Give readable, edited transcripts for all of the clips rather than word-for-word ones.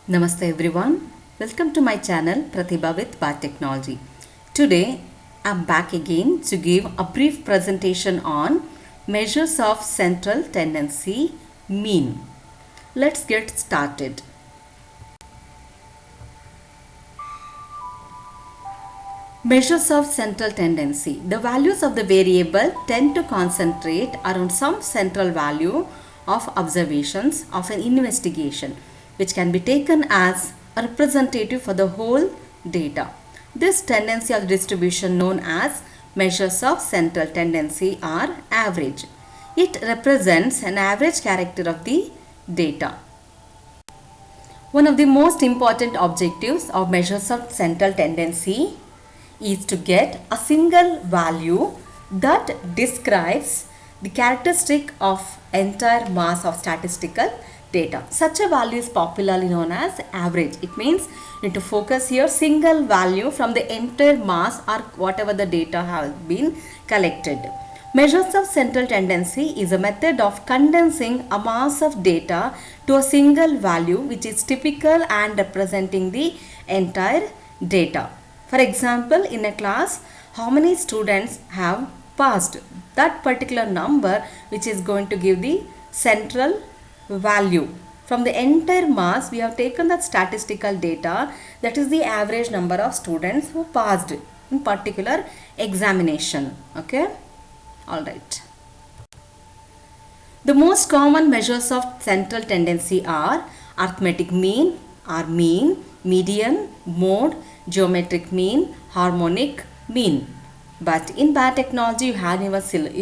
Namaste everyone. Welcome to my channel Pratibha with Biotechnology. Today I'm back again to give a brief presentation on measures of central tendency mean. Let's get started. Measures of central tendency. The values of the variable tend to concentrate around some central value of observations of an investigation, which can be taken as a representative for the whole data. This tendency of distribution known as measures of central tendency are average. It represents an average character of the data. One of the most important objectives of measures of central tendency is to get a single value that describes the characteristic of entire mass of statistical data. Such a value is popularly known as average. It means you need to focus here single value from the entire mass or whatever the data has been collected. Measures of central tendency is a method of condensing a mass of data to a single value which is typical and representing the entire data. For example, in a class, how many students have passed? That particular number which is going to give the central value. From the entire mass, we have taken that statistical data, that is the average number of students who passed in particular examination. Okay? Alright. The most common measures of central tendency are arithmetic mean or mean, median, mode, geometric mean, harmonic mean. But in biotechnology you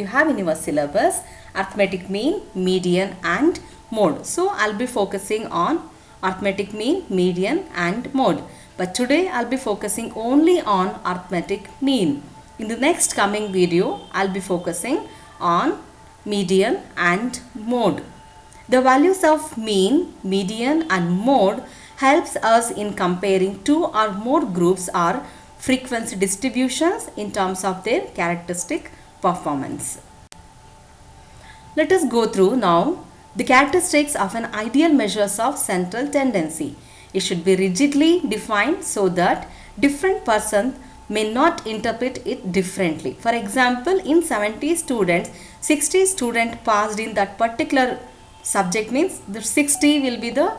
have in your syllabus arithmetic mean, median and mode. So I'll be focusing on arithmetic mean, median and mode. But today I'll be focusing only on arithmetic mean. In the next coming video I'll be focusing on median and mode. The values of mean, median and mode helps us in comparing two or more groups or frequency distributions in terms of their characteristic performance. Let us go through now the characteristics of an ideal measures of central tendency. It should be rigidly defined so that different persons may not interpret it differently. For example, in 70 students, 60 students passed in that particular subject means the 60 will be the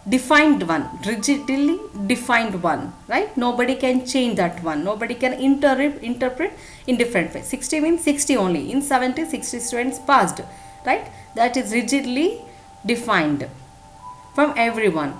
defined one, rigidly defined one, right? Nobody can change that one. Nobody can interpret in different ways. 60 means 60 only. In 70, 60 students passed, right? That is rigidly defined from everyone.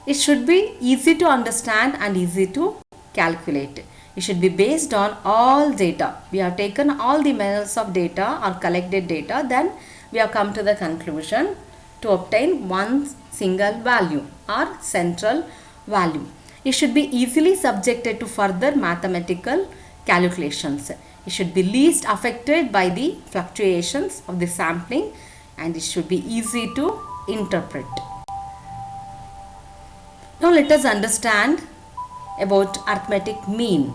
It should be easy to understand and easy to calculate. It should be based on all data. We have taken all the measures of data or collected data, then we have come to the conclusion to obtain one single value or central value. It should be easily subjected to further mathematical calculations. It should be least affected by the fluctuations of the sampling and it should be easy to interpret. Now let us understand about arithmetic mean.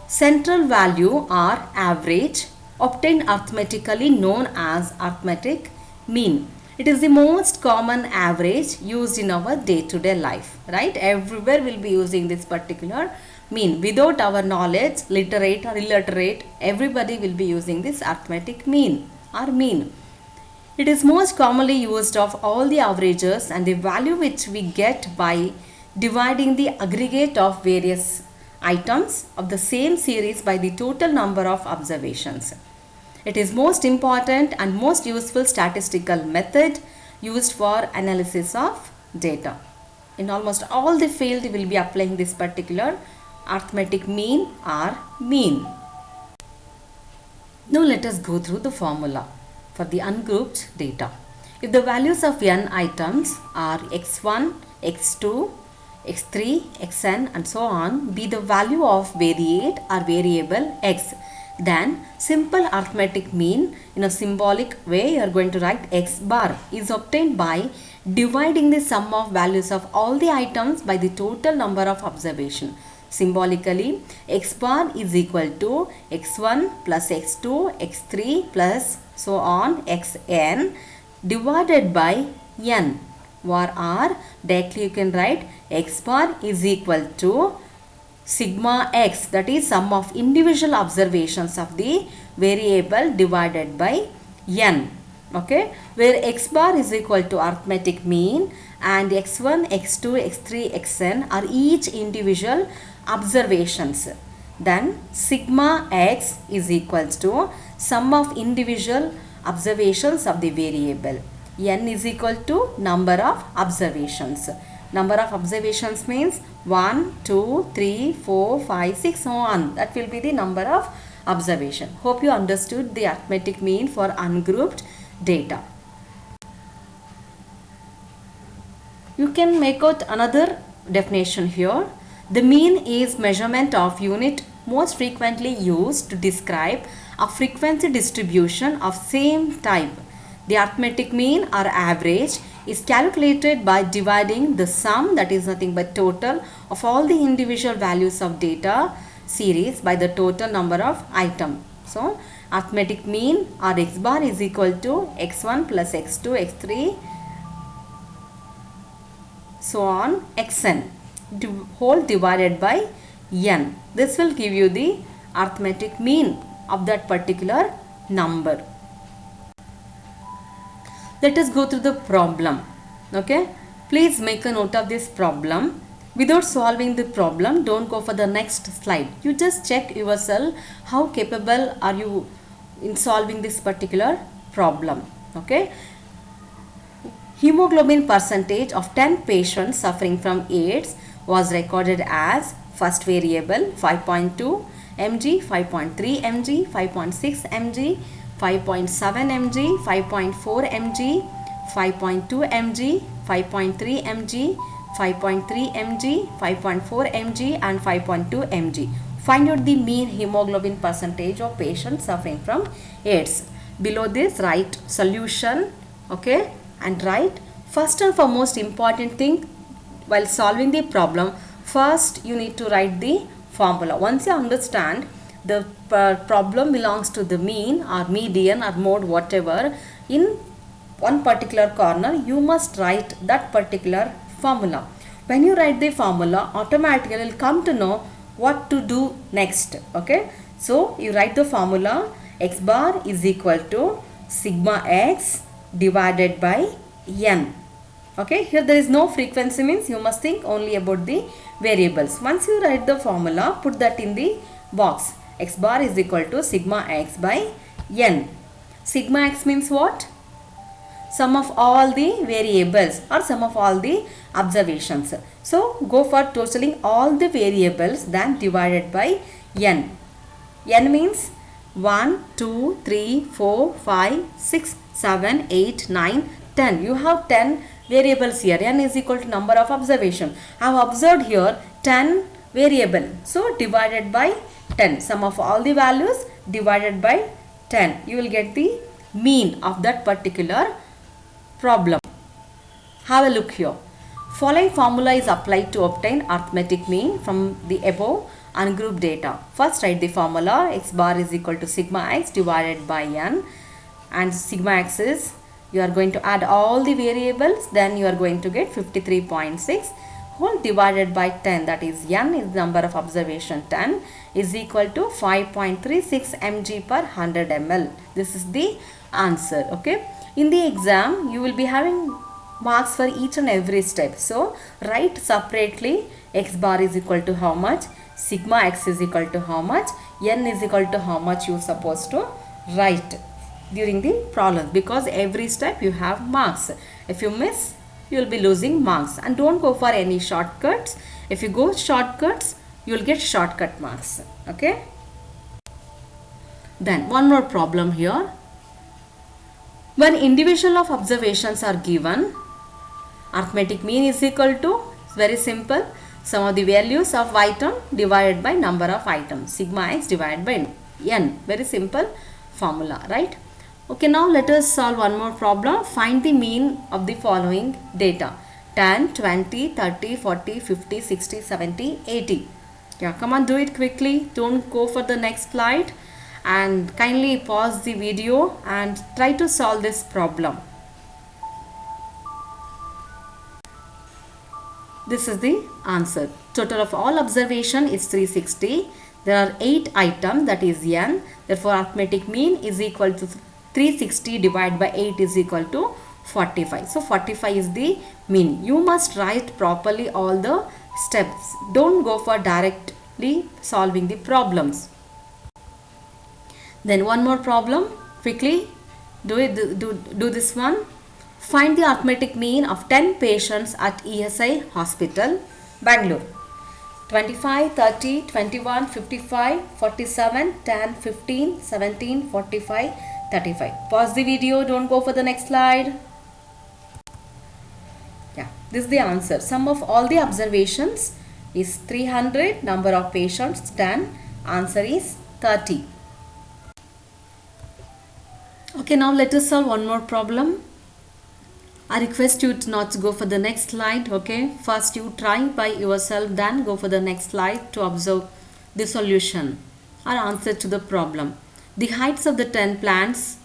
Central value or average obtained arithmetically known as arithmetic mean. It is the most common average used in our day-to-day life, right? Everywhere will be using this particular mean. Without our knowledge, literate or illiterate, everybody will be using this arithmetic mean or mean. It is most commonly used of all the averages and the value which we get by dividing the aggregate of various items of the same series by the total number of observations. It is most important and most useful statistical method used for analysis of data. In almost all the field we will be applying this particular arithmetic mean or mean. Now let us go through the formula for the ungrouped data. If the values of n items are x1, x2, x3, xn and so on be the value of variate or variable x, then simple arithmetic mean in a symbolic way you are going to write x bar is obtained by dividing the sum of values of all the items by the total number of observation. Symbolically, x bar is equal to x1 plus x2, x3 plus so on xn divided by n, var r, directly you can write x bar is equal to sigma x, that is sum of individual observations of the variable divided by n. Okay, where x bar is equal to arithmetic mean and x1, x2, x3, xn are each individual observations. Then sigma x is equals to sum of individual observations of the variable. N is equal to number of observations. Number of observations means 1, 2, 3, 4, 5, 6, so on. That will be the number of observation. Hope you understood the arithmetic mean for ungrouped data. You can make out another definition here. The mean is measurement of unit most frequently used to describe a frequency distribution of same type. The arithmetic mean or average is calculated by dividing the sum, that is nothing but total, of all the individual values of data series by the total number of items. So, arithmetic mean or x bar is equal to x1 plus x2, x3, so on, xn whole divided by n. This will give you the arithmetic mean of that particular number. Let us go through the problem. Okay, please make a note of this problem. Without solving the problem, don't go for the next slide. You just check yourself how capable are you in solving this particular problem. Okay, hemoglobin percentage of 10 patients suffering from AIDS was recorded as first variable 5.2 mg, 5.3 mg, 5.6 mg, 5.7 mg, 5.4 mg, 5.2 mg, 5.3 mg, 5.3 mg, 5.4 mg and 5.2 mg. Find out the mean hemoglobin percentage of patients suffering from AIDS. Below this write solution, okay, and write first and foremost important thing while solving the problem, first you need to write the formula. Once you understand the problem belongs to the mean or median or mode, whatever, in one particular corner you must write that particular formula. When you write the formula, automatically you'll come to know what to do next. Okay, so you write the formula x bar is equal to sigma x divided by n. Okay, here there is no frequency, means you must think only about the variables. Once you write the formula, put that in the box. X bar is equal to sigma x by n. Sigma x means what? Sum of all the variables or sum of all the observations. So, go for totaling all the variables, then divided by n. N means 1, 2, 3, 4, 5, 6, 7, 8, 9, 10. You have 10 variables here. N is equal to number of observation. I have observed here 10 variable. So, divided by 10. Sum of all the values divided by 10. You will get the mean of that particular problem. Have a look here. Following formula is applied to obtain arithmetic mean from the above ungrouped data. First write the formula x bar is equal to sigma x divided by n, and sigma x is, you are going to add all the variables, then you are going to get 53.6 whole divided by 10, that is n is number of observation 10 is equal to 5.36 mg per 100 ml. This is the answer. Okay, in the exam you will be having marks for each and every step. So write separately x bar is equal to how much, sigma x is equal to how much, n is equal to how much you are supposed to write during the problem, because every step you have marks. If you miss, you will be losing marks. And don't go for any shortcuts. If you go shortcuts, you will get shortcut marks. Okay. Then one more problem here. When individual of observations are given, arithmetic mean is equal to, very simple, sum of the values of item divided by number of items, sigma x divided by n. Very simple formula, right? Okay, now let us solve one more problem. Find the mean of the following data: 10, 20, 30, 40, 50, 60, 70, 80. Yeah, come on, do it quickly. Don't go for the next slide, and kindly pause the video and try to solve this problem. This is the answer. Total of all observation is 360. There are 8 items, that is n. Therefore, arithmetic mean is equal to 360 divided by 8 is equal to 45. So, 45 is the mean. You must write properly all the steps. Don't go for directly solving the problems. Then one more problem. Quickly do this one. Find the arithmetic mean of 10 patients at ESI Hospital, Bangalore. 25, 30, 21, 55, 47, 10, 15, 17, 45, 35. Pause the video. Don't go for the next slide. Yeah, this is the answer. Sum of all the observations is 300. Number of patients 10. Answer is 30. Okay, now let us solve one more problem. I request you to not go for the next slide. Okay, first you try by yourself, then go for the next slide to observe the solution or answer to the problem. The heights of the 10 plants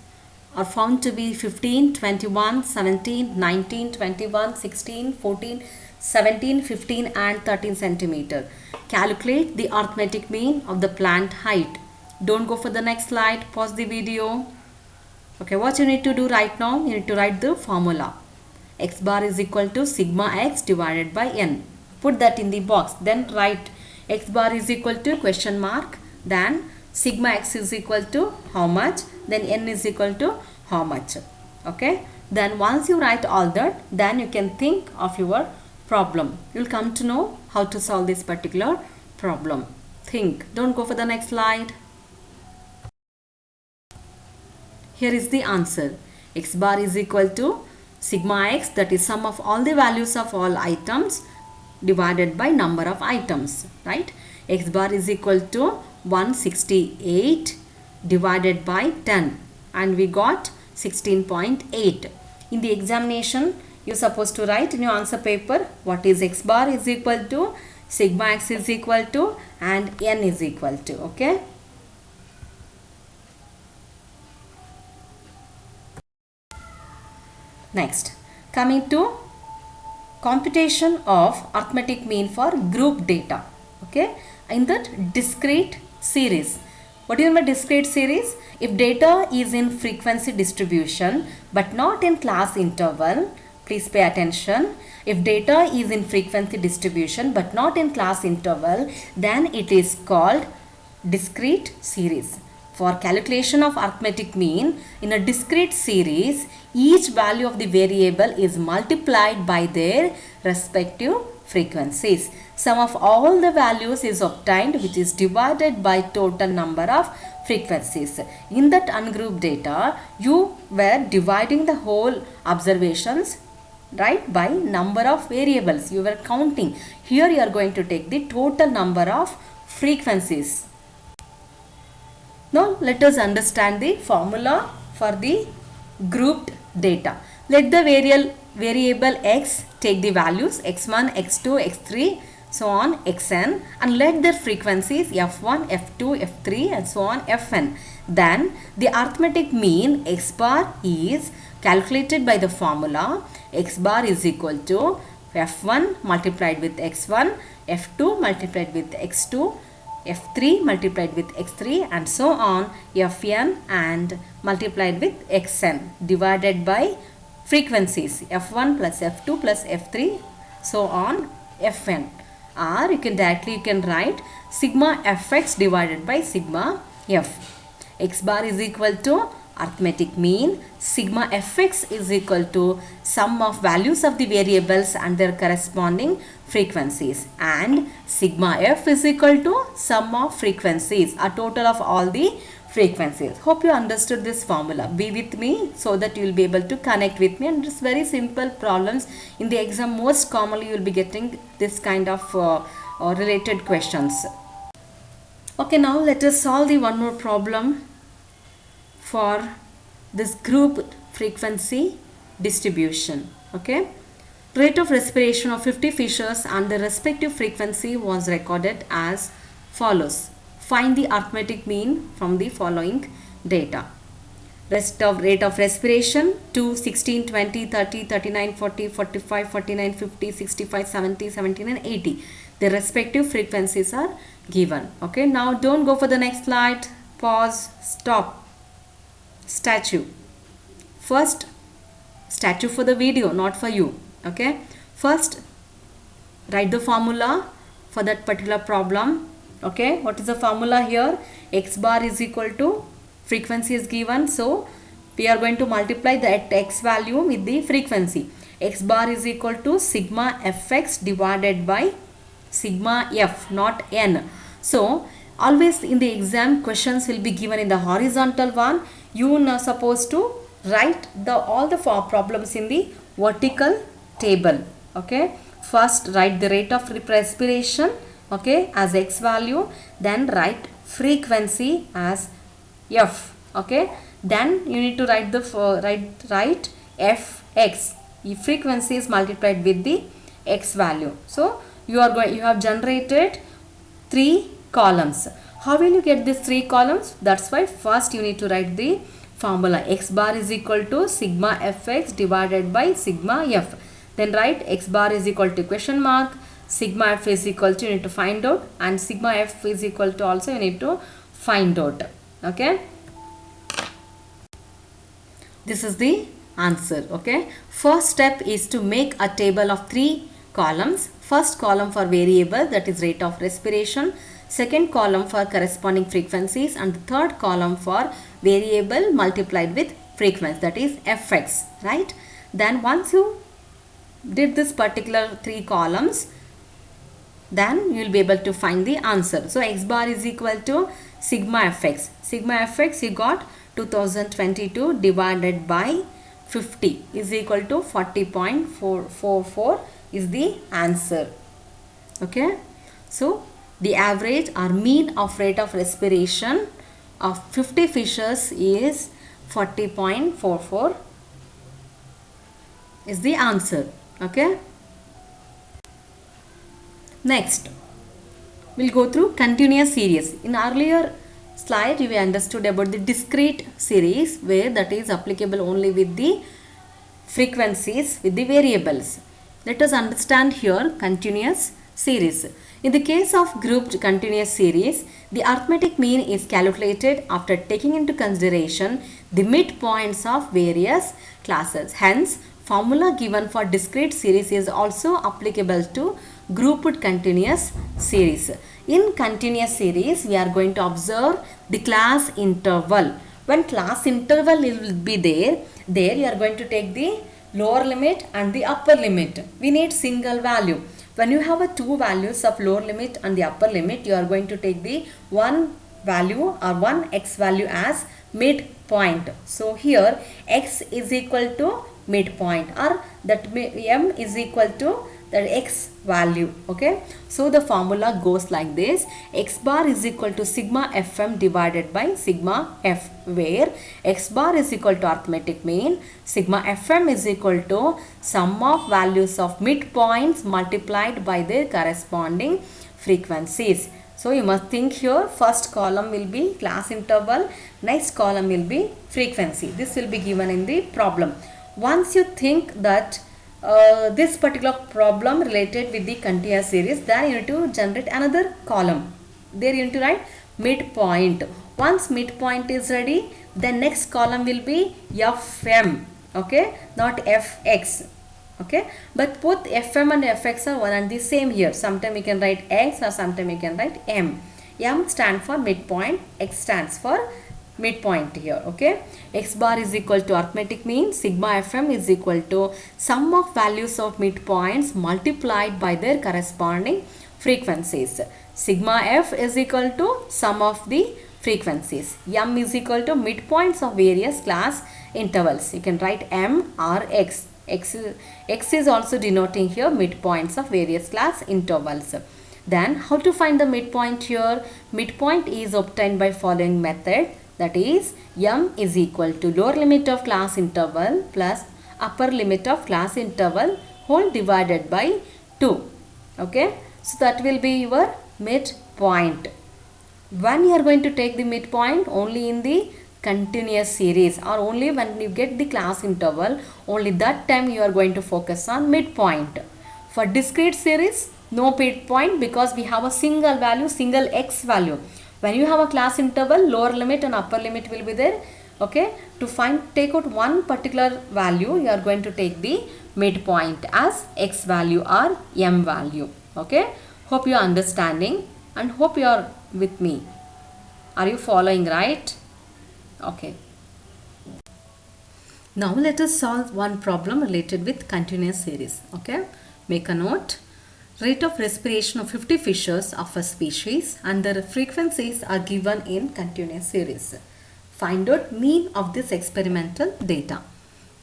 are found to be 15, 21, 17, 19, 21, 16, 14, 17, 15 and 13 centimeter. Calculate the arithmetic mean of the plant height. Don't go for the next slide. Pause the video. Okay, what you need to do right now, you need to write the formula. X bar is equal to sigma x divided by n. Put that in the box. Then write x bar is equal to question mark. Then sigma x is equal to how much. Then n is equal to how much. Okay. Then once you write all that, then you can think of your problem. You'll come to know how to solve this particular problem. Think. Don't go for the next slide. Here is the answer. X bar is equal to sigma x, that is sum of all the values of all items divided by number of items, right? X bar is equal to 168 divided by 10 and we got 16.8. In the examination, you're supposed to write in your answer paper what is x bar is equal to, sigma x is equal to and n is equal to, okay? Next, coming to computation of arithmetic mean for group data. Okay, in that discrete series. What do you mean by discrete series? If data is in frequency distribution but not in class interval, please pay attention. If data is in frequency distribution but not in class interval, then it is called discrete series. For calculation of arithmetic mean in a discrete series, each value of the variable is multiplied by their respective frequencies. Sum of all the values is obtained, which is divided by total number of frequencies. In that ungrouped data, you were dividing the whole observations, right, by number of variables. You were counting. Here you are going to take the total number of frequencies. Now let us understand the formula for the grouped data. Let the variable x take the values x1, x2, x3, so on xn, and let their frequencies f1, f2, f3 and so on fn. Then the arithmetic mean x bar is calculated by the formula x bar is equal to f1 multiplied with x1, f2 multiplied with x2, f3 multiplied with x3 and so on fn and multiplied with xn divided by frequencies f1 plus f2 plus f3 so on fn. Or you can directly write sigma fx divided by sigma f. X bar is equal to arithmetic mean, sigma fx is equal to sum of values of the variables and their corresponding frequencies, and sigma f is equal to sum of frequencies, a total of all the frequencies. Hope you understood this formula. Be with me so that you will be able to connect with me, and it's very simple problems. In the exam most commonly you will be getting this kind of related questions. Okay, now let us solve the one more problem for this group frequency distribution. Okay, rate of respiration of 50 fishes and the respective frequency was recorded as follows. Find the arithmetic mean from the following data. rate of respiration 2, 16, 20, 30, 39, 40, 45, 49, 50, 65, 70, 17 and 80. The respective frequencies are given. Okay, now don't go for the next slide. Pause, stop. Statue. First, statue for the video, not for you. Okay, first write the formula for that particular problem. Okay, what is the formula here? X bar is equal to, frequency is given, so we are going to multiply that x value with the frequency. X bar is equal to sigma fx divided by sigma f, not n. So always in the exam questions will be given in the horizontal one. You are supposed to write all the problems in the vertical table. Okay, first write the rate of respiration, okay, as x value, then write frequency as f. Okay, then you need to write the write fx. If frequency is multiplied with the x value. So you have generated 3 columns. How will you get these 3 columns? That's why first you need to write the formula. X bar is equal to sigma fx divided by sigma f. Then write x bar is equal to question mark, sigma f is equal to, you need to find out, and sigma f is equal to also you need to find out. Okay, this is the answer. Okay, first step is to make a table of 3 columns. First column for variable, that is rate of respiration, second column for corresponding frequencies, and the third column for variable multiplied with frequency, that is fx, right? Then once you did this particular 3 columns, then you will be able to find the answer. So x bar is equal to sigma fx. Sigma fx you got 2022 divided by 50 is equal to 40.444 is the answer. Okay, so the average or mean of rate of respiration of 50 fishes is 40.44 is the answer. Okay, next we'll go through continuous series. In earlier slide we understood about the discrete series, where that is applicable only with the frequencies with the variables. Let us understand here continuous series. In the case of grouped continuous series, the arithmetic mean is calculated after taking into consideration the midpoints of various classes. Hence, formula given for discrete series is also applicable to grouped continuous series. In continuous series, we are going to observe the class interval. When class interval will be there you are going to take the lower limit and the upper limit. We need single value. When you have a 2 values of lower limit and the upper limit, you are going to take the one value or one x value as midpoint. So here x is equal to midpoint, or that m is equal to that x value. Okay, so the formula goes like this: x bar is equal to sigma fm divided by sigma f, where x bar is equal to arithmetic mean, sigma fm is equal to sum of values of midpoints multiplied by their corresponding frequencies. So you must think here, first column will be class interval, next column will be frequency. This will be given in the problem. Once you think that this particular problem related with the continuous series, then you need to generate another column. There you need to write midpoint. Once midpoint is ready, then next column will be fm. Okay, not fx. Okay, but both fm and fx are one and the same here. Sometimes you can write x or sometimes you can write m. M stands for midpoint, x stands for midpoint here. Okay, x bar is equal to arithmetic mean, sigma fm is equal to sum of values of midpoints multiplied by their corresponding frequencies. Sigma f is equal to sum of the frequencies. M is equal to midpoints of various class intervals. You can write m or x. X is also denoting here midpoints of various class intervals. Then how to find the midpoint here? Midpoint is obtained by following method. That is, m is equal to lower limit of class interval plus upper limit of class interval whole divided by 2. Okay, so that will be your midpoint. When you are going to take the midpoint? Only in the continuous series, or only when you get the class interval, only that time you are going to focus on midpoint. For discrete series, no midpoint, because we have a single value, single x value. When you have a class interval, lower limit and upper limit will be there. Okay, to take out one particular value, you are going to take the midpoint as x value or m value. Okay, hope you are understanding and hope you are with me. Are you following, right? Okay. Now let us solve one problem related with continuous series. Okay, make a note. Rate of respiration of 50 fishes of a species and their frequencies are given in continuous series. Find out mean of this experimental data.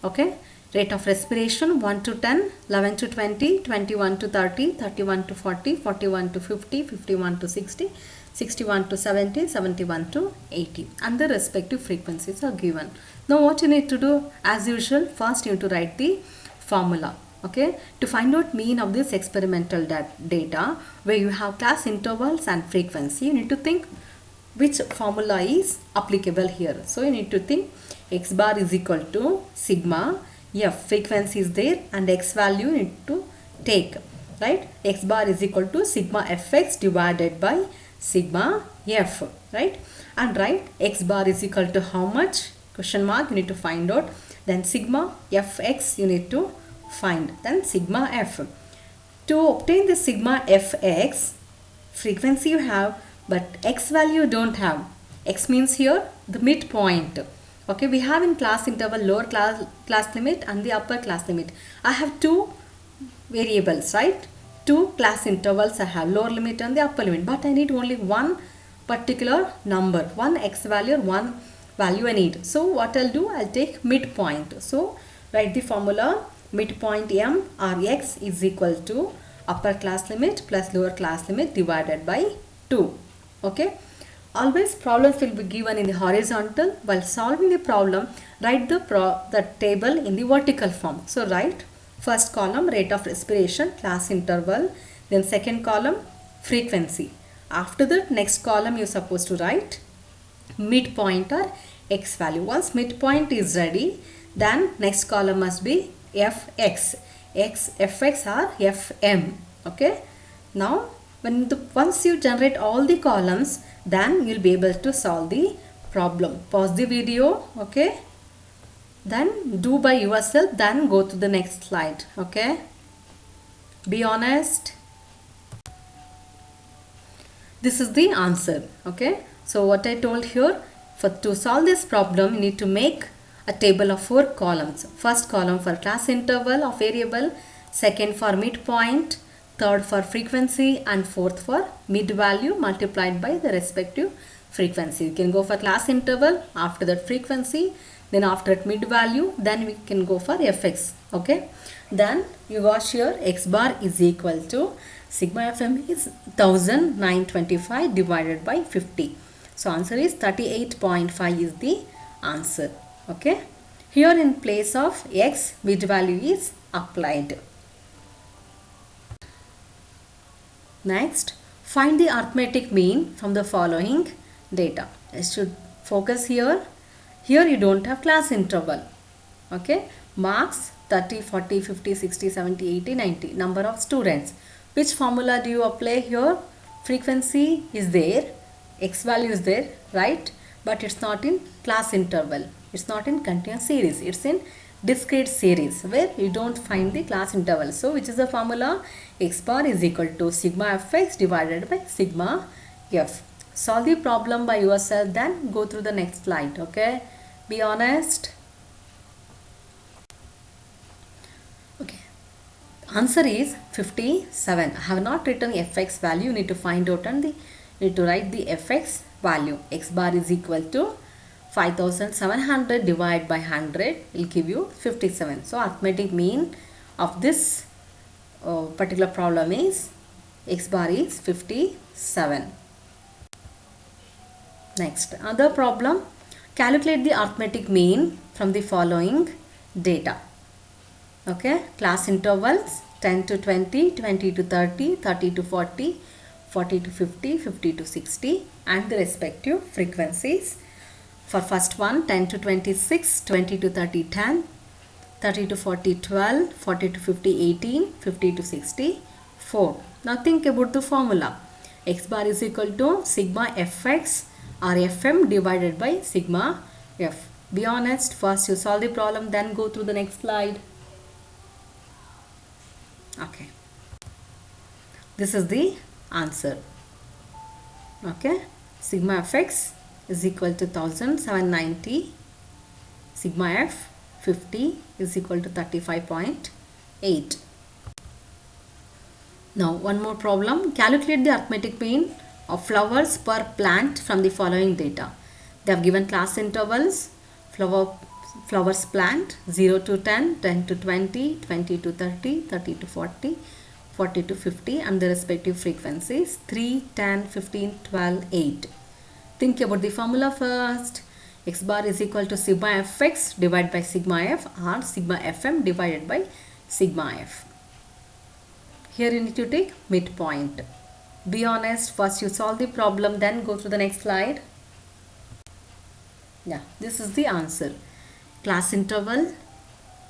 Okay, rate of respiration 1 to 10, 11 to 20, 21 to 30, 31 to 40, 41 to 50, 51 to 60, 61 to 70, 71 to 80, and the respective frequencies are given. Now what you need to do, as usual, first you need to write the formula. Okay, to find out mean of this experimental data where you have class intervals and frequency, you need to think which formula is applicable here. So you need to think x bar is equal to sigma f, frequency is there, and x value you need to take, right? X bar is equal to sigma fx divided by sigma f, right? And write x bar is equal to how much, question mark, you need to find out. Then sigma fx you need to find, then sigma f. To obtain the sigma fx, frequency you have, but x value you don't have. X means here the midpoint. Okay, we have in class interval lower class limit and the upper class limit. I have two variables, right? Two class intervals I have, lower limit and the upper limit, but I need only one particular number, one x value or one value I need. So what I'll do, I'll take midpoint. So write the formula, midpoint m or x is equal to upper class limit plus lower class limit divided by 2. Okay, always problems will be given in the horizontal. While solving the problem, write the table in the vertical form. So write first column rate of respiration, class interval, then second column frequency. After that, next column you're supposed to write midpoint or x value. Once midpoint is ready, then next column must be fx, fx or fm. Okay, now once you generate all the columns, then you'll be able to solve the problem. Pause the video. Okay, then do by yourself, then go to the next slide. Okay, be honest. This is the answer. Okay, so what I told here, to solve this problem you need to make a table of 4 columns. First column for class interval of variable, second for midpoint, third for frequency, and fourth for mid value multiplied by the respective frequency. You can go for class interval, after that frequency, then after that mid value, then we can go for fx. Okay, then you got here x bar is equal to sigma fm is 1925 divided by 50. So answer is 38.5 is the answer. Okay, here in place of x, mid value is applied. Next, find the arithmetic mean from the following data. I should focus here. Here you don't have class interval. Okay, marks 30, 40, 50, 60, 70, 80, 90. Number of students. Which formula do you apply here? Frequency is there, x value is there, right? But it's not in class interval. It's not in continuous series. It's in discrete series where you don't find the class interval. So which is the formula? X bar is equal to sigma fx divided by sigma f. Solve the problem by yourself, then go through the next slide. Okay, be honest. Okay, answer is 57. I have not written fx value. You need to find out and you need to write the fx value. X bar is equal to 5700 divided by 100 will give you 57. So arithmetic mean of this particular problem is x bar is 57. Next, other problem, calculate the arithmetic mean from the following data. Okay, class intervals 10 to 20, 20 to 30, 30 to 40, 40 to 50, 50 to 60, and the respective frequencies. For first one, 10 to 26, 20 to 30, 10, 30 to 40, 12, 40 to 50, 18, 50 to 60, 4. Now think about the formula. X bar is equal to sigma fx or fm divided by sigma f. Be honest, first you solve the problem, then go through the next slide. Okay. This is the answer. Okay. Sigma fx is equal to 1790. Sigma f 50 is equal to 35.8. Now one more problem. Calculate the arithmetic mean of flowers per plant from the following data. They have given class intervals. Flowers plant 0 to 10, 10 to 20, 20 to 30, 30 to 40, 40 to 50 and the respective frequencies 3, 10, 15, 12, 8. Think about the formula first. X bar is equal to sigma fx divided by sigma f or sigma fm divided by sigma f. Here you need to take midpoint. Be honest, first you solve the problem, then go to the next slide. Yeah, this is the answer. Class interval,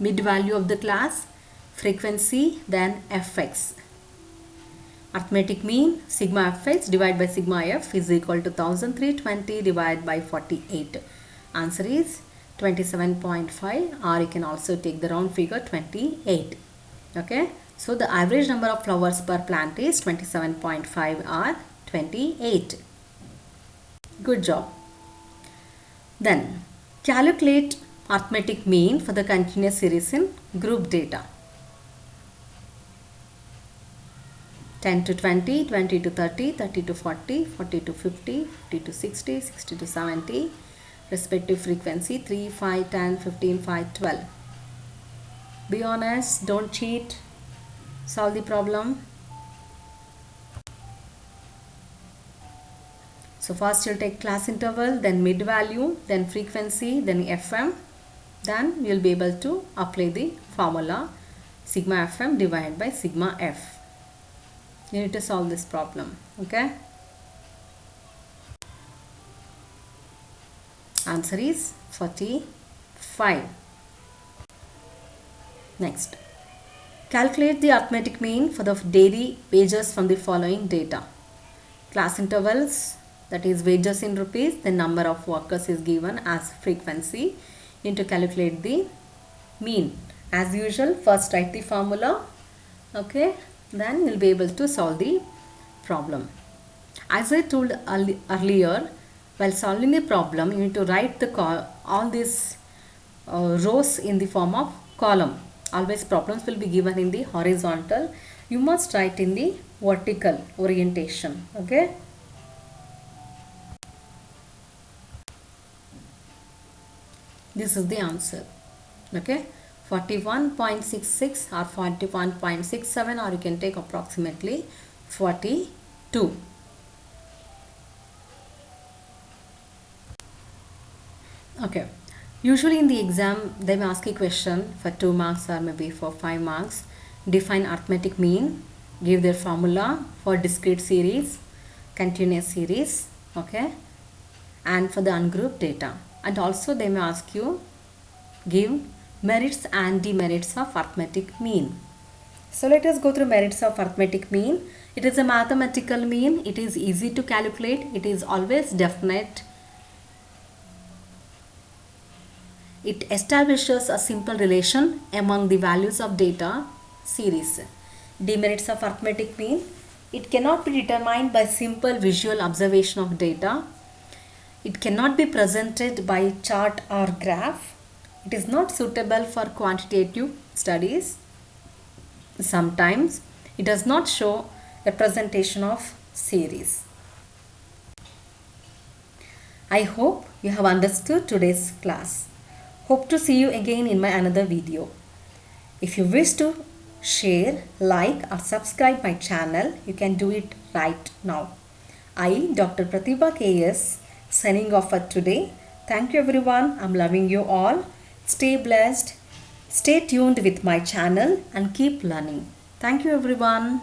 mid value of the class, frequency, then fx. Arithmetic mean, sigma fx divided by sigma f is equal to 1320 divided by 48. Answer is 27.5, or you can also take the round figure 28. Okay. So the average number of flowers per plant is 27.5 or 28. Good job. Then calculate arithmetic mean for the continuous series in group data. 10 to 20, 20 to 30, 30 to 40, 40 to 50, 50 to 60, 60 to 70, respective frequency 3, 5, 10, 15, 5, 12. Be honest, don't cheat. Solve the problem. So first you'll take class interval, then mid value, then frequency, then FM. Then you'll be able to apply the formula sigma FM divided by sigma F. You need to solve this problem. Okay. Answer is 45. Next. Calculate the arithmetic mean for the daily wages from the following data. Class intervals, that is wages in rupees, the number of workers is given as frequency. You need to calculate the mean. As usual, first write the formula. Okay, then you'll be able to solve the problem. As I told earlier, while solving the problem, you need to write all these rows in the form of column. Always problems will be given in the horizontal. You must write in the vertical orientation. Okay. This is the answer. Okay. 41.66 or 41.67, or you can take approximately 42. Okay. Usually in the exam, they may ask a question for 2 marks or maybe for 5 marks. Define arithmetic mean, give their formula for discrete series, continuous series, okay, and for the ungrouped data. And also they may ask you, give merits and demerits of arithmetic mean. So let us go through merits of arithmetic mean. It is a mathematical mean. It is easy to calculate. It is always definite. It establishes a simple relation among the values of data series. Demerits of arithmetic mean. It cannot be determined by simple visual observation of data. It cannot be presented by chart or graph. It is not suitable for quantitative studies. Sometimes it does not show representation of series. I hope you have understood today's class. Hope to see you again in my another video. If you wish to share, like or subscribe my channel, you can do it right now. I, Dr. Pratibha KS, signing off for today. Thank you everyone. I'm loving you all. Stay blessed. Stay tuned with my channel and keep learning. Thank you everyone.